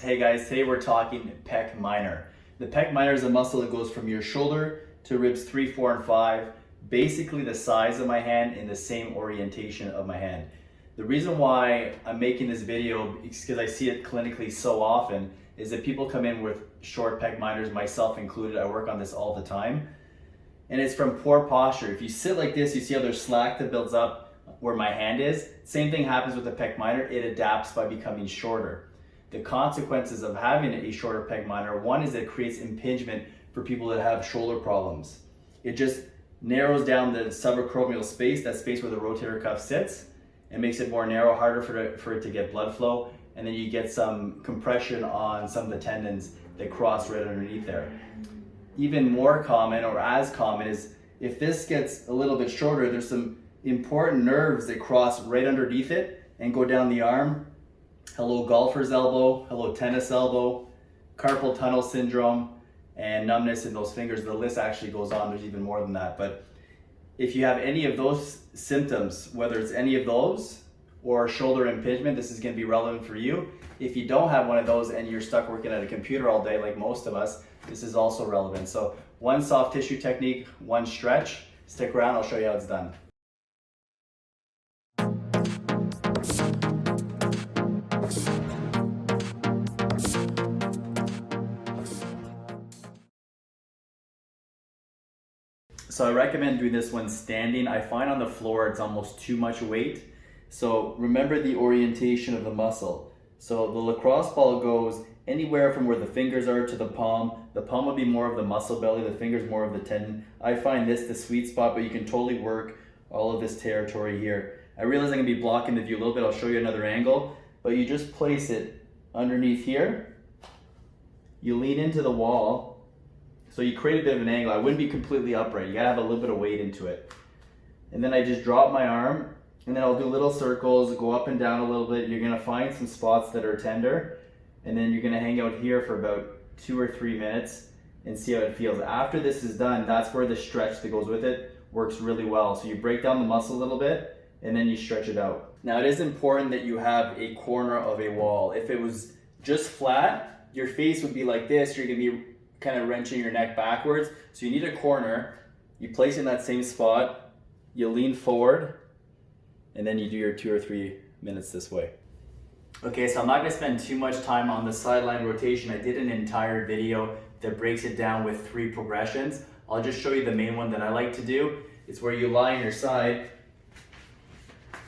Hey guys, today we're talking pec minor. The pec minor is a muscle that goes from your shoulder to ribs 3, 4, and 5, basically the size of my hand in the same orientation of my hand. The reason why I'm making this video is because I see it clinically so often is that people come in with short pec minors, myself included. I work on this all the time. And it's from poor posture. If you sit like this, you see how there's slack that builds up where my hand is. Same thing happens with the pec minor. It adapts by becoming shorter. The consequences of having a shorter pec minor, one is that it creates impingement for people that have shoulder problems. It just narrows down the subacromial space, that space where the rotator cuff sits, and makes it more narrow, harder for it to get blood flow, and then you get some compression on some of the tendons that cross right underneath there. Even more common, or as common, is if this gets a little bit shorter, there's some important nerves that cross right underneath it and go down the arm. Hello golfer's elbow, hello tennis elbow, carpal tunnel syndrome, and numbness in those fingers. The list actually goes on, there's even more than that. But if you have any of those symptoms, whether it's any of those or shoulder impingement, this is going to be relevant for you. If you don't have one of those and you're stuck working at a computer all day like most of us, this is also relevant. So one soft tissue technique, one stretch. Stick around, I'll show you how it's done. So I recommend doing this when standing. I find on the floor it's almost too much weight. So remember the orientation of the muscle. So the lacrosse ball goes anywhere from where the fingers are to the palm. The palm would be more of the muscle belly, the fingers more of the tendon. I find this the sweet spot, but you can totally work all of this territory here. I realize I'm gonna be blocking the view a little bit. I'll show you another angle, but you just place it underneath here. You lean into the wall. So you create a bit of an angle. I wouldn't be completely upright. You gotta have a little bit of weight into it. And then I just drop my arm, and then I'll do little circles, go up and down a little bit. You're gonna find some spots that are tender, and then you're gonna hang out here for about 2 or 3 minutes and see how it feels. After this is done, that's where the stretch that goes with it works really well. So you break down the muscle a little bit, and then you stretch it out. Now it is important that you have a corner of a wall. If it was just flat, your face would be like this. You're gonna be kind of wrenching your neck backwards. So you need a corner. You place it in that same spot, you lean forward, and then you do your 2 or 3 minutes this way. Okay, so I'm not gonna spend too much time on the sideline rotation. I did an entire video that breaks it down with 3 progressions. I'll just show you the main one that I like to do. It's where you lie on your side,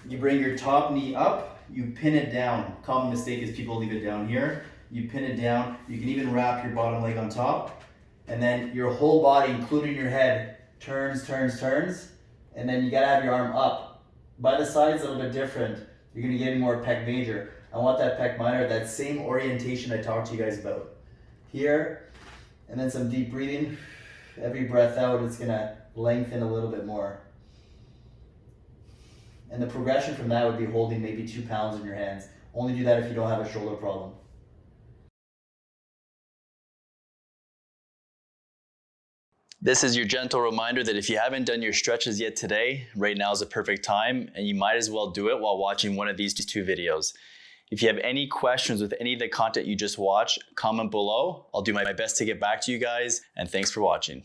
you bring your top knee up, you pin it down. Common mistake is people leave it down here. You pin it down. You can even wrap your bottom leg on top. And then your whole body, including your head, turns. And then you gotta have your arm up. By the sides, a little bit different. You're gonna get more pec major. I want that pec minor, that same orientation I talked to you guys about. Here, and then some deep breathing. Every breath out, it's gonna lengthen a little bit more. And the progression from that would be holding maybe 2 pounds in your hands. Only do that if you don't have a shoulder problem. This is your gentle reminder that if you haven't done your stretches yet today, right now is a perfect time, and you might as well do it while watching one of these 2 videos. If you have any questions with any of the content you just watched, comment below. I'll do my best to get back to you guys, and thanks for watching.